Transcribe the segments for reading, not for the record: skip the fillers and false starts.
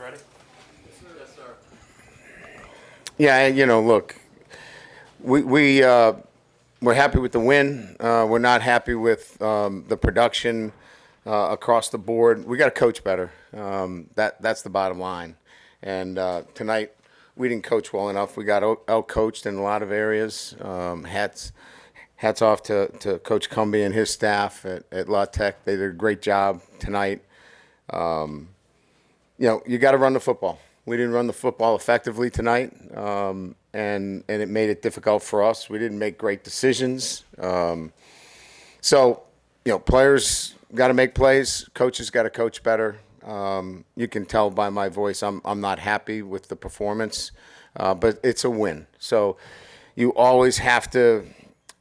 ready? Yes, sir. Yeah, look, we're happy with the win. We're not happy with the production across the board. We got to coach better. That's the bottom line. And tonight we didn't coach well enough. We got out-coached in a lot of areas. Hats off to Coach Cumbie and his staff at La Tech. They did a great job tonight. You got to run the football. We didn't run the football effectively tonight, and it made it difficult for us. We didn't make great decisions. Players got to make plays. Coaches got to coach better. You can tell by my voice I'm not happy with the performance, but it's a win. So you always have to,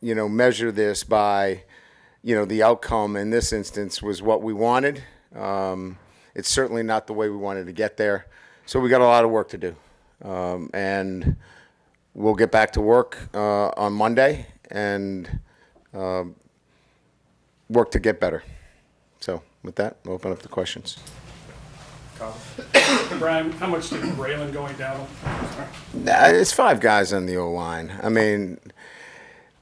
measure this by, the outcome in this instance was what we wanted. It's certainly not the way we wanted to get there. So we got a lot of work to do. And we'll get back to work on Monday and work to get better. So with that, we'll open up the questions. Brian, how much did Braylon going down? It's 5 guys on the O-line. I mean,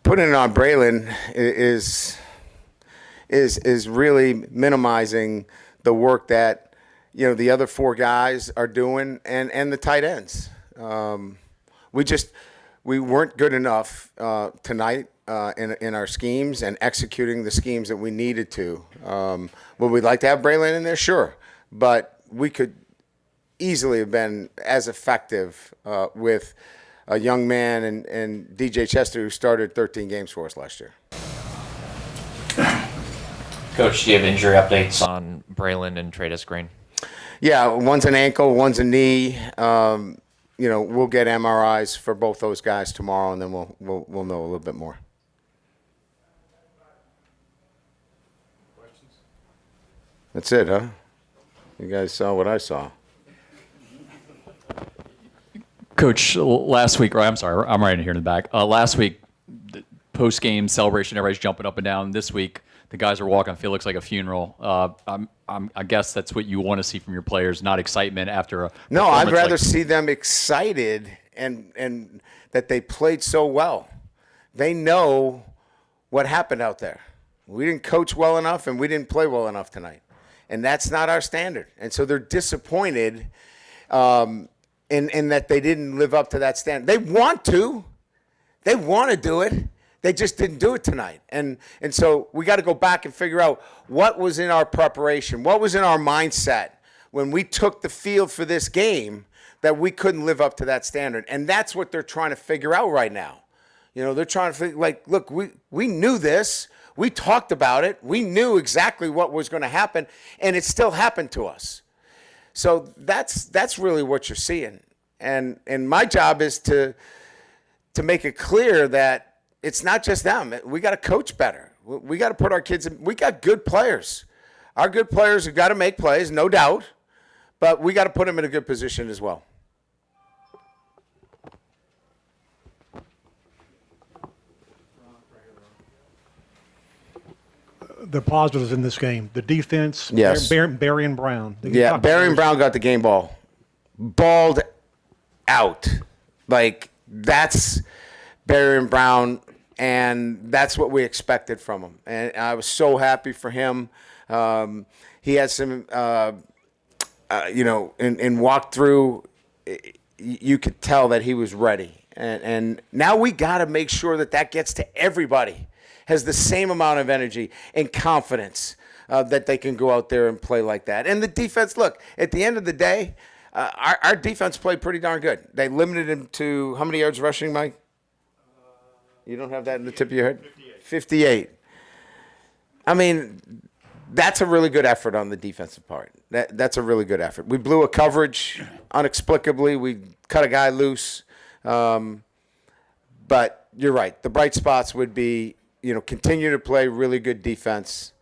putting it on Braylon is really minimizing the work that the other 4 guys are doing and the tight ends. We weren't good enough tonight in our schemes and executing the schemes that we needed to. Would we like to have Braylon in there? Sure, but we could easily have been as effective with a young man and DJ Chester, who started 13 games for us last year. Coach, do you have injury updates on Braylon and Tradus Green? Yeah, one's an ankle, one's a knee. We'll get MRIs for both those guys tomorrow, and then we'll know a little bit more. Questions? That's it, huh? You guys saw what I saw. Coach, last week, I'm sorry, I'm right in here in the back. Last week, post-game celebration, everybody's jumping up and down. This week, the guys are walking. I feel it looks like a funeral. I guess that's what you want to see from your players, not excitement after a No, I'd rather like see them excited and that they played so well. They know what happened out there. We didn't coach well enough, and we didn't play well enough tonight. And that's not our standard. And so they're disappointed in that they didn't live up to that standard. They want to. They want to do it. They just didn't do it tonight. And so we got to go back and figure out what was in our preparation, what was in our mindset when we took the field for this game that we couldn't live up to that standard. And that's what they're trying to figure out right now. They're trying to figure, look, we knew this. We talked about it. We knew exactly what was going to happen, and it still happened to us. So that's really what you're seeing. And my job is to make it clear that it's not just them. We got to coach better. We got to put our kids in. We got good players. Our good players have got to make plays, no doubt, but we got to put them in a good position as well. The positives in this game, the defense, Yes. Barry and Brown. Yeah, Barry and Brown got the game balled out. That's Barry and Brown, and that's what we expected from him. And I was so happy for him. He had some, in walkthrough, you could tell that he was ready. And now we got to make sure that gets to everybody, has the same amount of energy and confidence that they can go out there and play like that. And the defense, look, at the end of the day, our defense played pretty darn good. They limited him to how many yards rushing, Mike? You don't have that in the tip of your head? 58. I mean, that's a really good effort on the defensive part. That's a really good effort. We blew a coverage inexplicably. We cut a guy loose. But you're right. The bright spots would be, continue to play really good defense,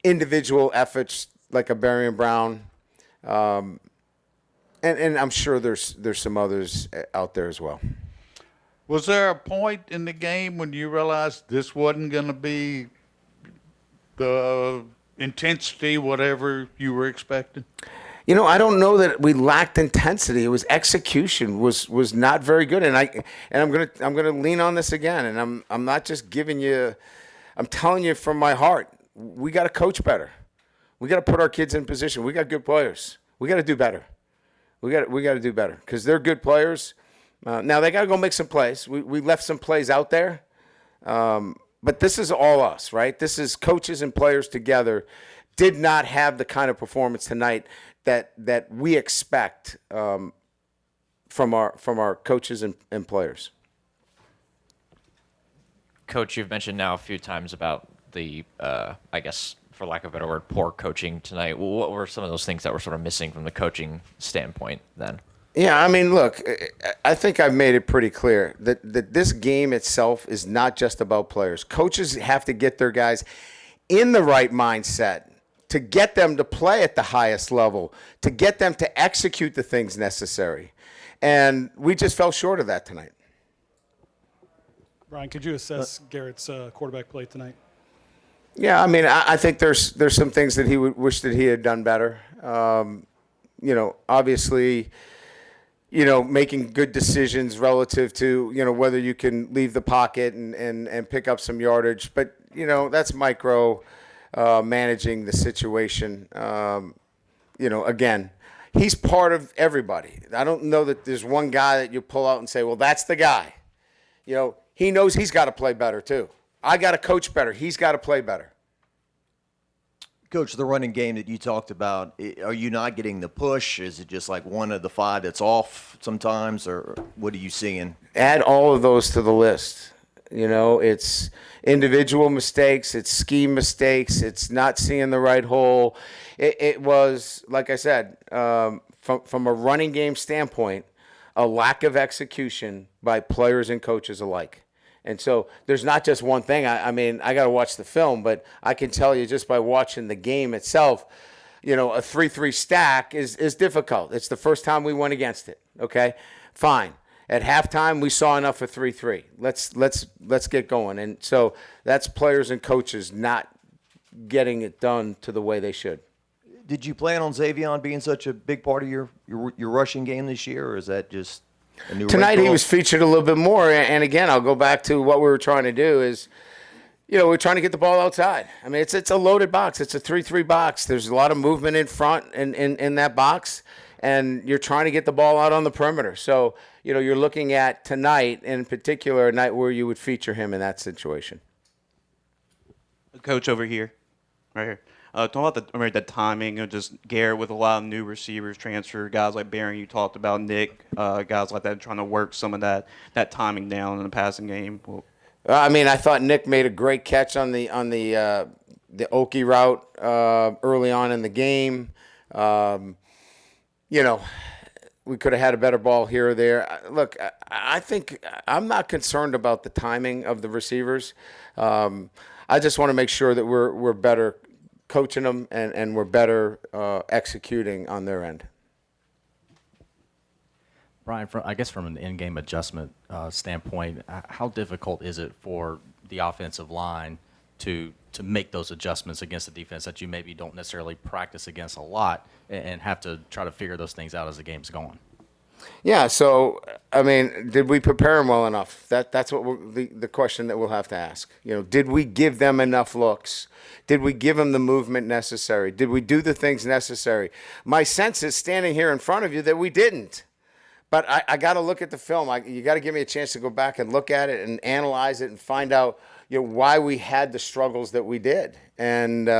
individual efforts like a Barry and Brown, and I'm sure there's some others out there as well. Was there a point in the game when you realized this wasn't going to be the intensity, whatever you were expecting? You know, I don't know that we lacked intensity. It was execution was not very good, and I'm gonna lean on this again. And I'm not just giving you, I'm telling you from my heart. We got to coach better. We got to put our kids in position. We got good players. We got to do better. We got to do better because they're good players. Now they got to go make some plays. We left some plays out there, but this is all us, right? This is coaches and players together. Did not have the kind of performance tonight that we expect from our coaches and players. Coach, you've mentioned now a few times about the, I guess, for lack of a better word, poor coaching tonight. What were some of those things that were sort of missing from the coaching standpoint then? Yeah, I mean, look, I think I've made it pretty clear that this game itself is not just about players. Coaches have to get their guys in the right mindset to get them to play at the highest level, to get them to execute the things necessary. And we just fell short of that tonight. Brian, could you assess Garrett's quarterback play tonight? Yeah, I mean, I think there's some things that he would wish that he had done better. Obviously, making good decisions relative to, whether you can leave the pocket and pick up some yardage. But, that's micro managing the situation. Again, he's part of everybody. I don't know that there's one guy that you pull out and say, well, that's the guy. He knows he's got to play better too. I got to coach better. He's got to play better. Coach, the running game that you talked about, are you not getting the push? Is it just like one of the five that's off sometimes, or what are you seeing? Add all of those to the list. It's individual mistakes, it's scheme mistakes, it's not seeing the right hole. It was, like I said, from a running game standpoint, a lack of execution by players and coaches alike. And so there's not just one thing. I mean, I got to watch the film, but I can tell you just by watching the game itself, a 3-3 stack is difficult. It's the first time we went against it. Okay, fine. At halftime, we saw enough for 3-3. Let's get going. And so that's players and coaches not getting it done to the way they should. Did you plan on Xavier being such a big part of your rushing game this year, or is that just a new Tonight wrinkle? he was featured a little bit more, and again, I'll go back to what we were trying to do is, we're trying to get the ball outside. I mean, it's a loaded box. It's a 3-3 box. There's a lot of movement in front in that box, and you're trying to get the ball out on the perimeter. So, you're looking at tonight, in particular, a night where you would feature him in that situation. Coach over here, right here. Talk about the timing of just Garrett with a lot of new receivers transfer, guys like Barron you talked about, Nick, guys like that trying to work some of that timing down in the passing game. I mean, I thought Nick made a great catch on the Okie route early on in the game. We could have had a better ball here or there. Look, I think I'm not concerned about the timing of the receivers. I just want to make sure that we're better coaching them and we're better executing on their end. Brian, from an in-game adjustment standpoint, how difficult is it for the offensive line to make those adjustments against the defense that you maybe don't necessarily practice against a lot and have to try to figure those things out as the game's going? Yeah, so, I mean, did we prepare them well enough? That's what the question that we'll have to ask. Did we give them enough looks? Did we give them the movement necessary? Did we do the things necessary? My sense is standing here in front of you that we didn't. But I got to look at the film. You got to give me a chance to go back and look at it and analyze it and find out why we had the struggles that we did. And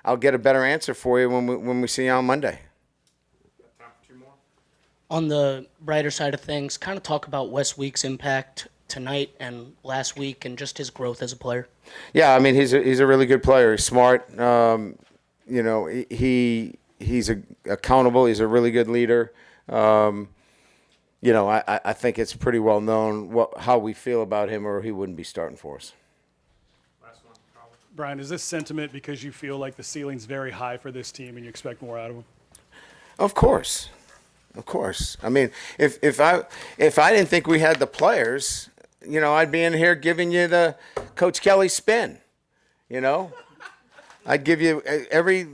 I'll get a better answer for you when we see you on Monday. On the brighter side of things, kind of talk about Wes Week's impact tonight and last week and just his growth as a player. Yeah, I mean, he's a really good player. He's smart. He's accountable. He's a really good leader. I think it's pretty well known how we feel about him, or he wouldn't be starting for us. Brian, is this sentiment because you feel like the ceiling's very high for this team and you expect more out of them? Of course. I mean, if I didn't think we had the players, I'd be in here giving you the Coach Kelly spin. I'd give you every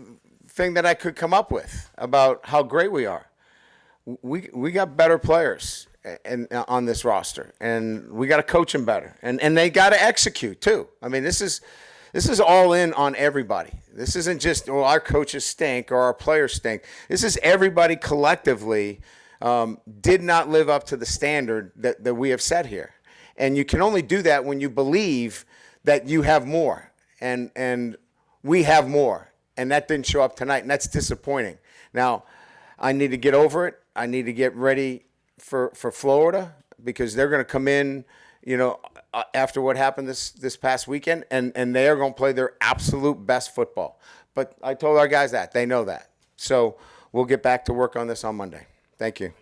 thing that I could come up with about how great we are. We got better players on this roster, and we got to coach them better, and they got to execute too. I mean, this is all in on everybody. This isn't just, well, our coaches stink or our players stink. This is everybody collectively did not live up to the standard that we have set here. And you can only do that when you believe that you have more, and we have more, and that didn't show up tonight, and that's disappointing. Now, I need to get over it. I need to get ready for Florida, because they're going to come in, after what happened this past weekend, and they are going to play their absolute best football. But I told our guys that. They know that. So we'll get back to work on this on Monday. Thank you.